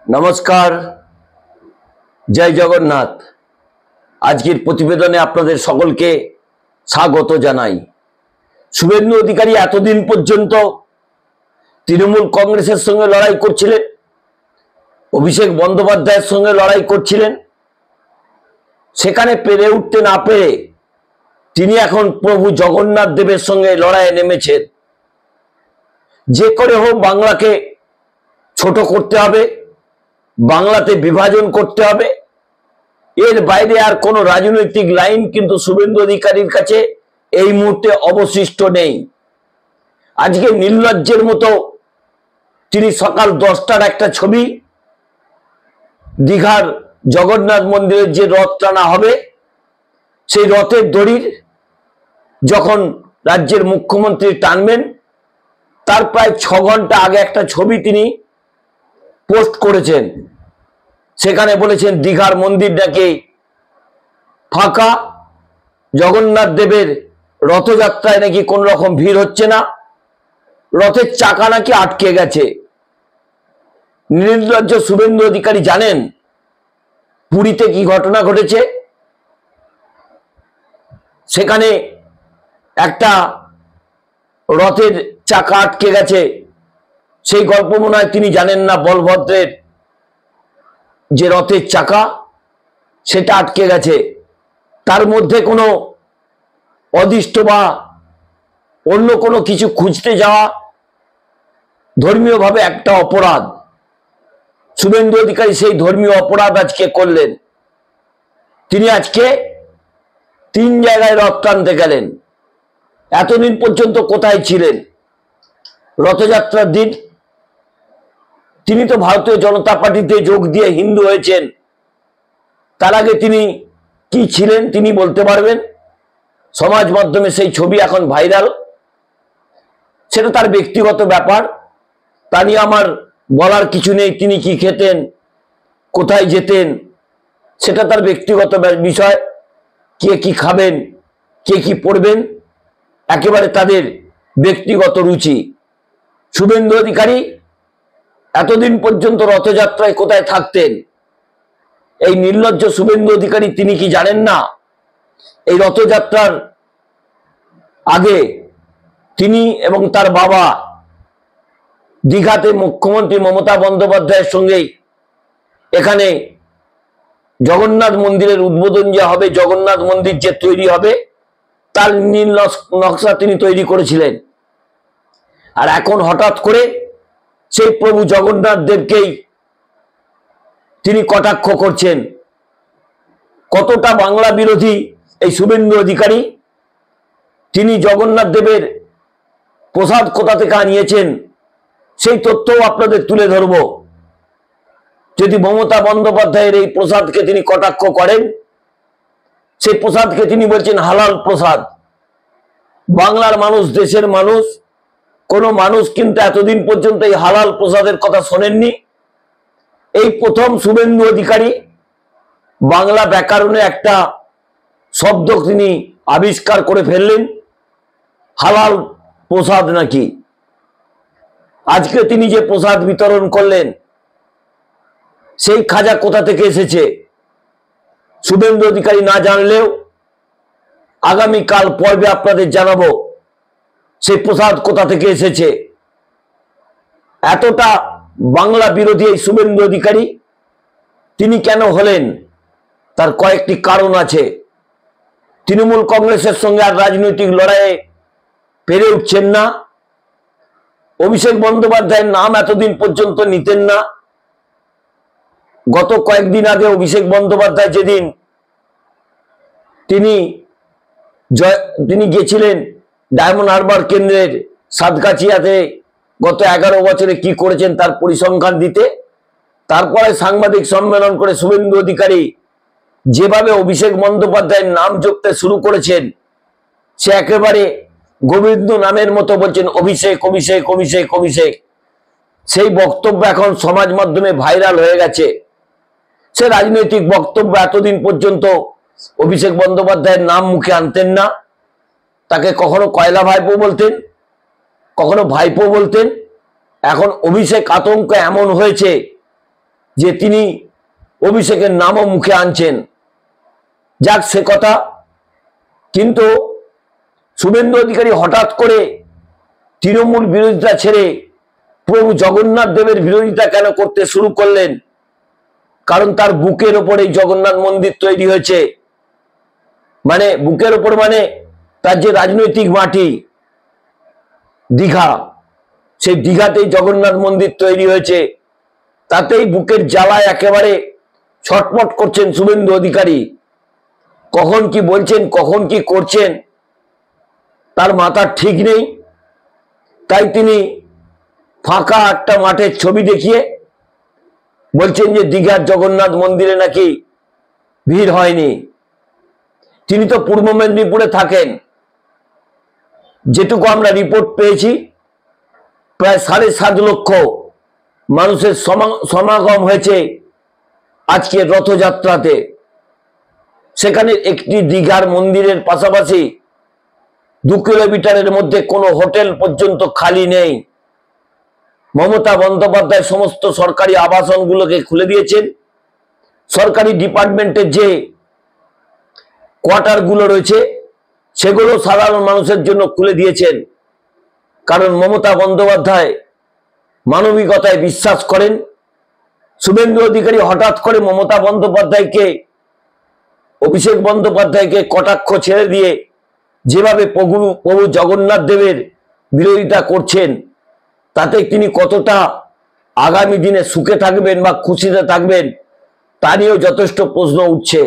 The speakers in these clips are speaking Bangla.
নমস্কার, জয় জগন্নাথ। আজকের প্রতিবেদনে আপনাদের সকলকে স্বাগত জানাই। শুভেন্দু অধিকারী এতদিন পর্যন্ত তৃণমূল কংগ্রেসের সঙ্গে লড়াই করছিলেন, অভিষেক বন্দ্যোপাধ্যায়ের সঙ্গে লড়াই করছিলেন। সেখানে পেরে উঠতে না পেরে তিনি এখন প্রভু জগন্নাথ দেবের সঙ্গে লড়াইয়ে নেমেছেন। যে করে হোক বাংলাকে ছোট করতে হবে, বাংলাতে বিভাজন করতে হবে। এর বাইরে আর কোনো রাজনৈতিক লাইন কিন্তু শুভেন্দু অধিকারীর কাছে এই মুহূর্তে অবশিষ্ট নেই। আজকে নির্লজ্জের মতো তিনি সকাল 10টার একটা ছবি, দীঘার জগন্নাথ মন্দিরের যে রথ টানা হবে সেই রথের দড়ির যখন রাজ্যের মুখ্যমন্ত্রী টানবেন তার প্রায় 6 ঘন্টা আগে একটা ছবি তিনি পোস্ট করেছেন। সেখানে বলেছেন দীঘার মন্দির নাকি ফাঁকা, জগন্নাথ দেবের রথযাত্রায় নাকি কোন রকম ভিড় হচ্ছে না, রথের চাকা নাকি আটকে গেছে। নির্লজ্জ শুভেন্দু অধিকারী জানেন পুরীতে কি ঘটনা ঘটেছে? সেখানে একটা রথের চাকা আটকে গেছে, সেই গল্প মনে হয় তিনি জানেন না। বলভদ্রের যে রথের চাকা সেটা আটকে গেছে, তার মধ্যে কোনো অদৃষ্ট বা অন্য কোনো কিছু খুঁজতে যাওয়া ধর্মীয়ভাবে একটা অপরাধ। শুভেন্দু অধিকারী সেই ধর্মীয় অপরাধ আজকে করলেন। তিনি আজকে 3 জায়গায় রথ টানতে গেলেন। এতদিন পর্যন্ত কোথায় ছিলেন? রথযাত্রার দিন তিনি তো ভারতীয় জনতা পার্টিতে যোগ দিয়ে হিন্দু হয়েছেন। তার আগে তিনি কি ছিলেন তিনি বলতে পারবেন। সমাজ মাধ্যমে সেই ছবি এখন ভাইরাল। সেটা তার ব্যক্তিগত ব্যাপার, তা নিয়ে আমার বলার কিছু নেই। তিনি কি খেতেন, কোথায় যেতেন, সেটা তার ব্যক্তিগত বিষয়। কে কি খাবেন, কে কি পড়বেন, একেবারে তাদের ব্যক্তিগত রুচি। শুভেন্দু অধিকারী এতদিন পর্যন্ত রথযাত্রায় কোথায় থাকতেন? এই নির্লজ্জ শুভেন্দু অধিকারী তিনি কি জানেন না এই রথযাত্রার আগে তিনি এবং তার বাবা দীঘাতে মুখ্যমন্ত্রী মমতা বন্দ্যোপাধ্যায়ের সঙ্গেই এখানে জগন্নাথ মন্দিরের উদ্বোধন যে হবে, জগন্নাথ মন্দির যে তৈরি হবে তার নীল নকশা তিনি তৈরি করেছিলেন। আর এখন হঠাৎ করে সেই প্রভু জগন্নাথ দেবকেই তিনি কটাক্ষ করছেন। কতটা বাংলা বিরোধী এই শুভেন্দু অধিকারী! তিনি জগন্নাথ দেবের প্রসাদ কোথা থেকে আনিয়েছেন সেই তথ্যও আপনাদের তুলে ধরব। যদি মমতা বন্দ্যোপাধ্যায়ের এই প্রসাদকে তিনি কটাক্ষ করেন, সেই প্রসাদকে তিনি বলছেন হালাল প্রসাদ। বাংলার মানুষ, দেশের মানুষ, কোনো মানুষ কিন্তু এতদিন পর্যন্ত এই হালাল প্রসাদের কথা শোনেননি। এই প্রথম শুভেন্দু অধিকারী বাংলা ব্যাকরণে একটা শব্দ তিনি আবিষ্কার করে ফেললেন, হালাল প্রসাদ নাকি। আজকে তিনি যে প্রসাদ বিতরণ করলেন সেই খাজা কোথা থেকে এসেছে শুভেন্দু অধিকারী না জানলেও আগামীকাল পর্বে আপনাদের জানাবো সেই প্রসাদ কোথা থেকে এসেছে। এতটা বাংলা বিরোধী এই শুভেন্দু অধিকারী তিনি কেন হলেন তার কয়েকটি কারণ আছে। তৃণমূল কংগ্রেসের সঙ্গে আর রাজনৈতিক লড়াইয়ে পেরে উঠছেন না। অভিষেক বন্দ্যোপাধ্যায়ের নাম এতদিন পর্যন্ত নিতেন না। গত কয়েকদিন আগে অভিষেক বন্দ্যোপাধ্যায় যেদিন তিনি গেছিলেন ডায়মন্ড হারবার কেন্দ্রের সাতগাছিয়াতে গত 11 বছরে কি করেছেন তার পরিসংখ্যান দিতে, তারপরে সাংবাদিক সম্মেলন করে শুভেন্দু অধিকারী যেভাবে অভিষেক বন্দ্যোপাধ্যায়ের নাম জপতে শুরু করেছেন, সে একেবারে গোবিন্দ নামের মতো বলছেন অভিষেক অভিষেক অভিষেক অভিষেক। সেই বক্তব্য এখন সমাজ মাধ্যমে ভাইরাল হয়ে গেছে। সে রাজনৈতিক বক্তব্য। এতদিন পর্যন্ত অভিষেক বন্দ্যোপাধ্যায়ের নাম মুখে আনতেন না। তাকে কখনো কয়লা ভাইপো বলতেন, কখনো ভাইপো বলতেন। এখন অভিষেক আতঙ্ক এমন হয়েছে যে তিনি অভিষেকের নামও মুখে আনছেন। যাক, সে কথা। কিন্তু শুভেন্দু অধিকারী হঠাৎ করে তৃণমূল বিরোধিতা ছেড়ে প্রভু জগন্নাথ দেবের বিরোধিতা কেন করতে শুরু করলেন? কারণ তার বুকের ওপরে জগন্নাথ মন্দির তৈরি হয়েছে। মানে বুকের ওপর মানে তার যে রাজনৈতিক মাটি দীঘা, সেই দীঘাতেই জগন্নাথ মন্দির তৈরি হয়েছে। তাতেই বুকের জ্বালায় একেবারে ছটমট করছেন শুভেন্দু অধিকারী। কখন কি বলছেন, কখন কি করছেন তার মাথার ঠিক নেই। তাই তিনি ফাঁকা একটা মাঠের ছবি দেখিয়ে বলছেন যে দীঘার জগন্নাথ মন্দিরে নাকি ভিড় হয়নি। তিনি তো পূর্ব মেদিনীপুরে থাকেন। যেটুকু আমরা রিপোর্ট পেয়েছি, প্রায় 7.5 লক্ষ মানুষের সমাগম হয়েছে আজকে রথযাত্রাতে। সেখানে একটি দীঘার মন্দিরের পাশাপাশি 2 কিলোমিটারের মধ্যে কোনো হোটেল পর্যন্ত খালি নেই। মমতা বন্দ্যোপাধ্যায় সমস্ত সরকারি আবাসনগুলোকে খুলে দিয়েছেন। সরকারি ডিপার্টমেন্টের যে কোয়ার্টারগুলো রয়েছে সেগুলো সাধারণ মানুষের জন্য খুলে দিয়েছেন। কারণ মমতা বন্দ্যোপাধ্যায় মানবিকতায় বিশ্বাস করেন। শুভেন্দু অধিকারী হঠাৎ করে মমতা বন্দ্যোপাধ্যায়কে, অভিষেক বন্দ্যোপাধ্যায়কে কটাক্ষ ছেড়ে দিয়ে যেভাবে প্রভু জগন্নাথ দেবের বিরোধিতা করছেন, তাতে তিনি কতটা আগামী দিনে সুখে থাকবেন বা খুশিতে থাকবেন তা নিয়েও যথেষ্ট প্রশ্ন উঠছে।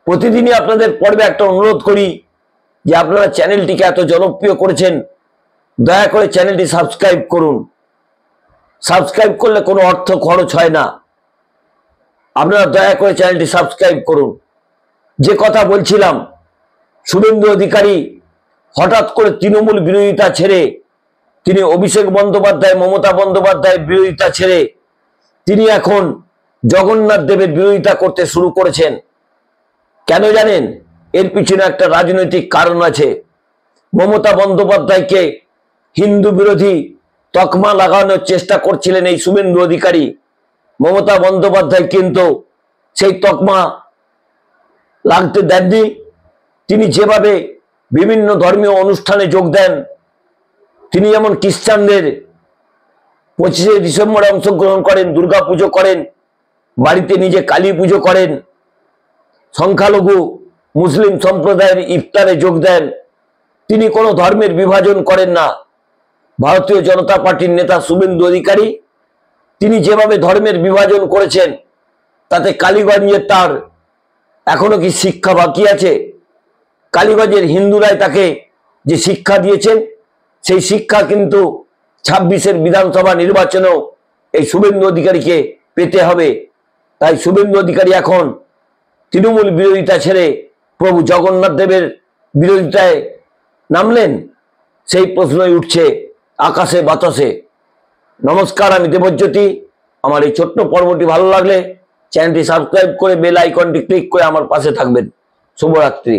প্রতিদিনই আপনাদের পর্বে একটা অনুরোধ করি যে আপনারা চ্যানেলটিকে এত জনপ্রিয় করেছেন, দয়া করে চ্যানেলটি সাবস্ক্রাইব করুন। সাবস্ক্রাইব করলে কোনো অর্থ খরচ হয় না। আপনারা দয়া করে চ্যানেলটি সাবস্ক্রাইব করুন। যে কথা বলছিলাম, শুভেন্দু অধিকারী হঠাৎ করে তৃণমূল বিরোধিতা ছেড়ে তিনি অভিষেক বন্দ্যোপাধ্যায়, মমতা বন্দ্যোপাধ্যায়ের বিরোধিতা ছেড়ে তিনি এখন জগন্নাথ দেবের বিরোধিতা করতে শুরু করেছেন। কেন জানেন? এর পিছনে একটা রাজনৈতিক কারণ আছে। মমতা বন্দ্যোপাধ্যায়কে হিন্দু বিরোধী তকমা লাগানোর চেষ্টা করছিলেন এই শুভেন্দু অধিকারী। মমতা বন্দ্যোপাধ্যায় কিন্তু সেই তকমা লাগতে দেননি। তিনি যেভাবে বিভিন্ন ধর্মীয় অনুষ্ঠানে যোগ দেন, তিনি যেমন খ্রিস্টানদের 25শে ডিসেম্বরে অংশগ্রহণ করেন, দুর্গা পুজো করেন, বাড়িতে নিজে কালী পুজো করেন, সংখ্যালঘু মুসলিম সম্প্রদায়ের ইফতারে যোগ দেন, তিনি কোনো ধর্মের বিভাজন করেন না। ভারতীয় জনতা পার্টির নেতা শুভেন্দু অধিকারী তিনি যেভাবে ধর্মের বিভাজন করেছেন, তাতে কালীগঞ্জের তার এখনো কি শিক্ষা বাকি আছে? কালীগঞ্জের হিন্দুরাই তাকে যে শিক্ষা দিয়েছেন, সেই শিক্ষা কিন্তু 26-এর বিধানসভা নির্বাচনেও এই শুভেন্দু অধিকারীকে পেতে হবে। তাই শুভেন্দু অধিকারী এখন তৃণমূল বিরোধিতা ছেড়ে প্রভু জগন্নাথ দেবের বিরোধিতায় নামলেন। সেই প্রশ্নই উঠছে আকাশে বাতাসে। নমস্কার, আমি দেবজ্যোতি। আমার এই ছোট্ট পর্বটি ভালো লাগলে চ্যানেলটি সাবস্ক্রাইব করে বেল আইকনটি ক্লিক করে আমার পাশে থাকবেন। শুভরাত্রি।